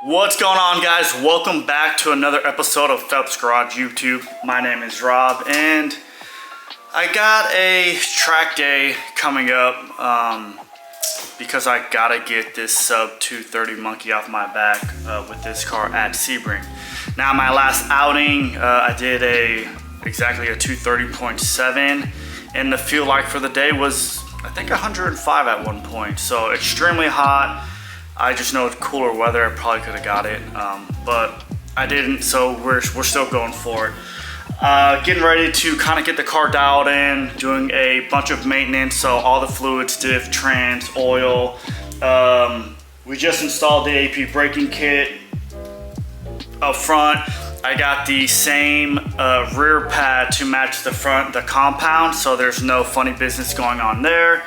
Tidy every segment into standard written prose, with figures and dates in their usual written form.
What's going on, guys? Welcome back to another episode of Phelps Garage YouTube. My name is Rob and I got a track day coming up because I gotta get this sub 230 monkey off my back with this car at Sebring. Now my last outing I did exactly a 230.7 and the fuel like for the day was I think 105 at one point, so extremely hot. I just know it's cooler weather. I probably could have got it, but I didn't, so we're still going for it. Getting ready to kind of get the car dialed in, doing a bunch of maintenance, so all the fluids, diff, trans, oil. We just installed the AP braking kit up front. I got the same rear pad to match the front, the compound, so there's no funny business going on there.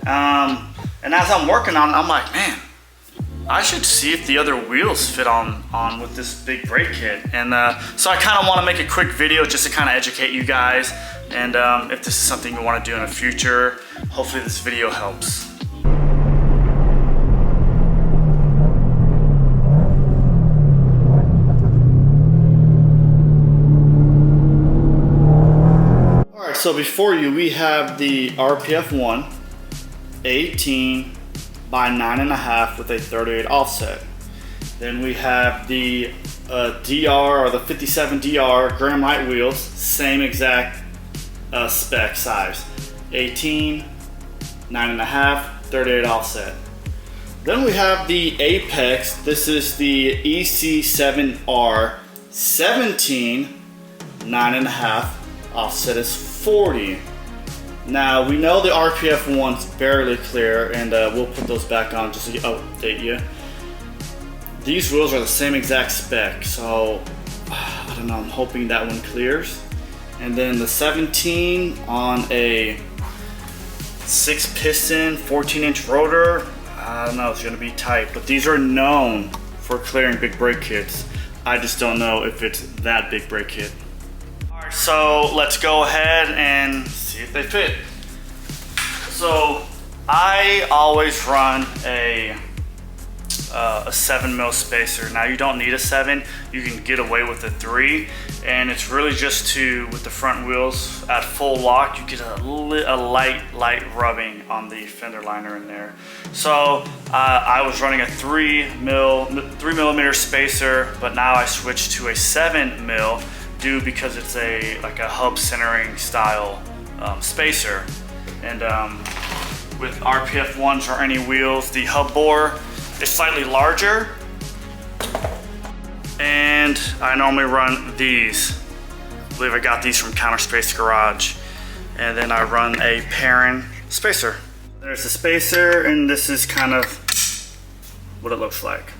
And as I'm working on it, I'm like, man, I should see if the other wheels fit on with this big brake kit. And so I kind of want to make a quick video just to kind of educate you guys. And if this is something you want to do in the future, hopefully this video helps. All right, so before you, we have the RPF 1 18 by 9.5 with a 38 offset. Then we have the DR or the 57 DR Graham Light wheels, same exact spec size, 18, 9.5, 38 offset. Then we have the Apex. This is the EC7R 17, 9.5, offset is 40. Now we know the RPF 1's barely clear, and we'll put those back on just to update you. These wheels are the same exact spec, so I don't know, I'm hoping that one clears. And then the 17 on a 6-piston 14-inch rotor, I don't know, it's gonna be tight, but these are known for clearing big brake kits. I just don't know if it's that big brake kit. All right, so let's go ahead and see if they fit. So I always run a 7mm spacer. Now you don't need a 7, you can get away with a 3, and it's really just with the front wheels at full lock, you get a light rubbing on the fender liner in there. So I was running a 3mm spacer, but now I switched to a 7mm because it's like a hub centering style spacer. And with RPF 1s or any wheels, the hub bore is slightly larger, and I normally run these. I believe I got these from Counter Space Garage, and then I run a Perrin spacer. There's the spacer, and this is kind of what it looks like.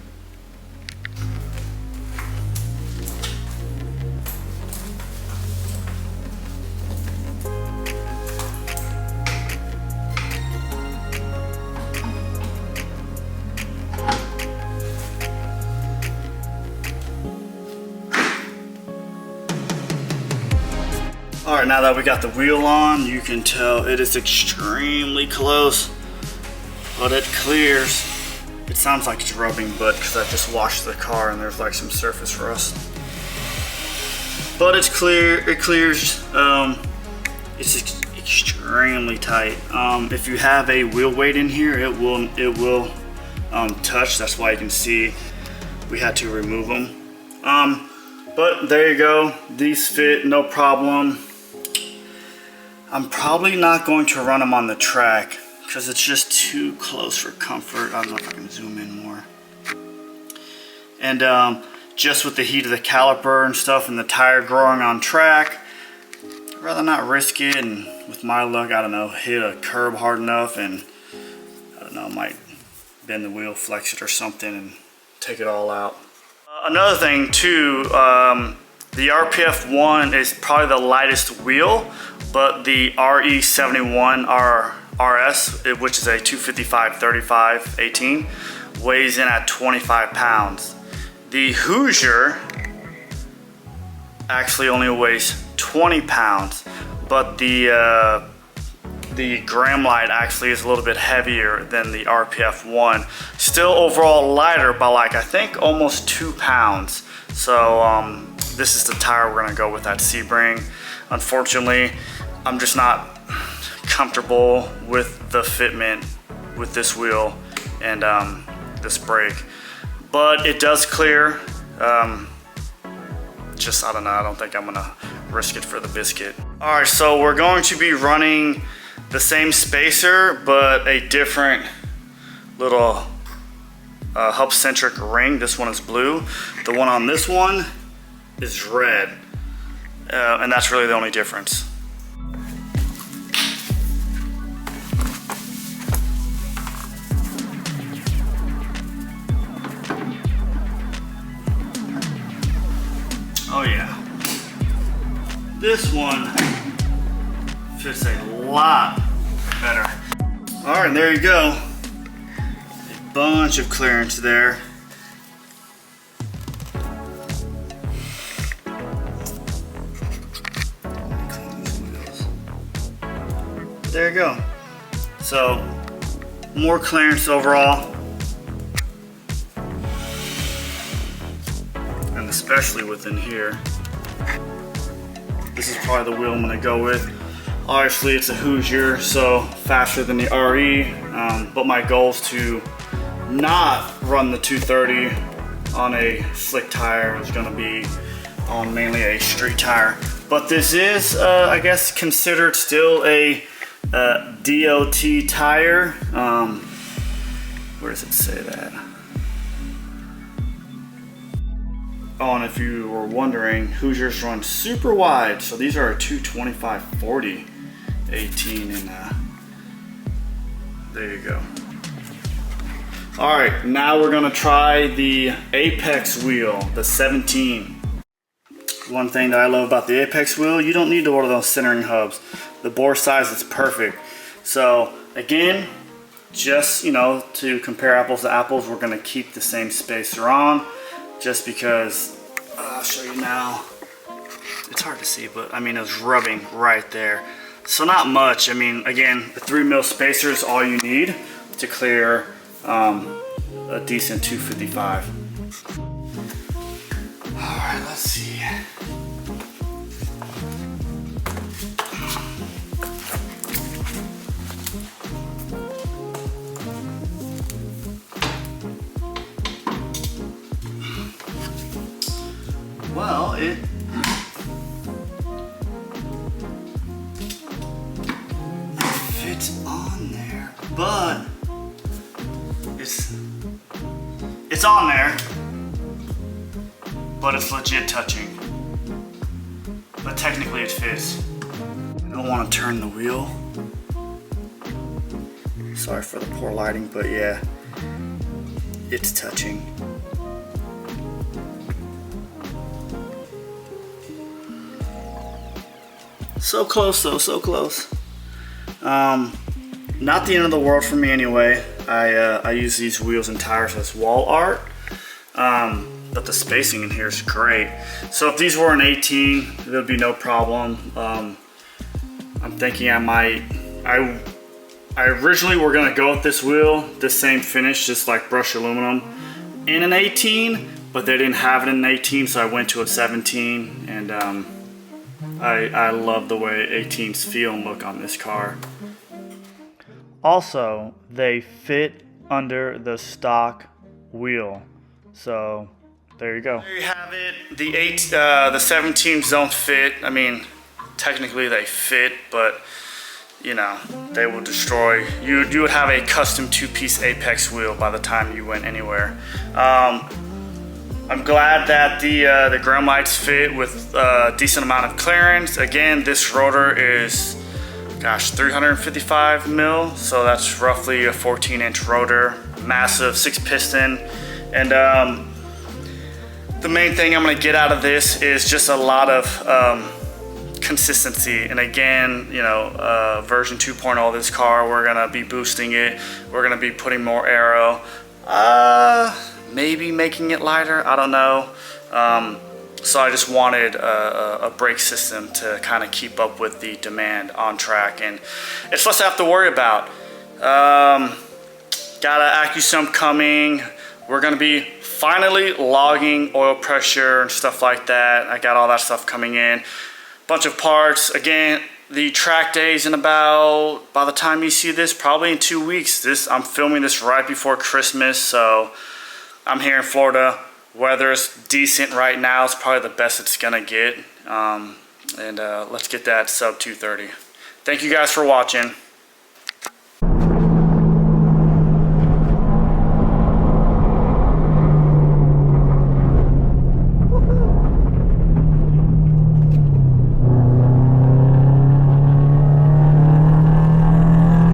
All right, now that we got the wheel on, you can tell it is extremely close, but it clears. It sounds like it's rubbing, but because I just washed the car and there's like some surface rust. But it's clear, it clears. It's extremely tight. If you have a wheel weight in here, it will touch. That's why you can see we had to remove them. But there you go. These fit, no problem. I'm probably not going to run them on the track because it's just too close for comfort. I don't know if I can zoom in more. And just with the heat of the caliper and stuff and the tire growing on track, I'd rather not risk it, and with my luck, I don't know, hit a curb hard enough and I don't know, might bend the wheel, flex it or something and take it all out. Another thing too, the RPF 1 is probably the lightest wheel, but the RE71 RS, which is a 255/35/18, weighs in at 25 pounds. The Hoosier actually only weighs 20 pounds, but the the gram light actually is a little bit heavier than the RPF 1. Still overall lighter by like, I think almost 2 pounds. So this is the tire we're gonna go with at Sebring. Unfortunately, I'm just not comfortable with the fitment with this wheel and this brake. But it does clear. Just, I don't know, I don't think I'm gonna risk it for the biscuit. All right, so we're going to be running the same spacer, but a different little hub-centric ring. This one is blue. The one on this one is red. And that's really the only difference. Oh yeah. This one fits a lot better. All right, there you go. A bunch of clearance there. There you go. So, more clearance overall. And especially within here. This is probably the wheel I'm gonna go with. Obviously it's a Hoosier, so faster than the RE, but my goal is to not run the 230 on a slick tire. It's gonna be on mainly a street tire. But this is, I guess, considered still a DOT tire. Where does it say that? Oh, and if you were wondering, Hoosiers run super wide. So these are a 225/40 18, and there you go. All right, now we're gonna try the Apex wheel, the 17. One thing that I love about the Apex wheel, you don't need to order those centering hubs. The bore size is perfect. So again, just, you know, to compare apples to apples, we're gonna keep the same spacer on, just because, I'll show you now. It's hard to see, but I mean, it was rubbing right there. So not much. I mean, again, the 3mm spacer is all you need to clear a decent 255. All right, let's see. Well, it fits on there, but it's on there, but it's legit touching. But technically it fits. I don't want to turn the wheel. Sorry for the poor lighting, but yeah, it's touching. So close though, so close. Not the end of the world for me anyway. I use these wheels and tires as wall art, but the spacing in here is great. So if these were an 18, there'd be no problem. I'm thinking I originally were gonna go with this wheel, the same finish, just like brushed aluminum, in an 18, but they didn't have it in an 18, so I went to a 17, and I love the way 18s feel and look on this car. Also, they fit under the stock wheel. So there you go. There you have it. The 17s don't fit. I mean, technically they fit, but you know, they will destroy. You would have a custom 2-piece Apex wheel by the time you went anywhere. I'm glad that the ground lights fit with a decent amount of clearance. Again, this rotor is, gosh, 355 mil, so that's roughly a 14-inch rotor, massive 6-piston, and the main thing I'm gonna get out of this is just a lot of consistency. And again, you know, version 2.0 of this car, we're gonna be boosting it. We're gonna be putting more aero. Maybe making it lighter, I don't know. So I just wanted a brake system to kind of keep up with the demand on track, and it's less I have to worry about. Got an AccuSump coming. We're gonna be finally logging oil pressure and stuff like that. I got all that stuff coming in. Bunch of parts. Again, the track days in about, by the time you see this, probably in 2 weeks. I'm filming this right before Christmas, so I'm here in Florida. Weather's decent right now. It's probably the best it's gonna get. Let's get that sub 230. Thank you guys for watching.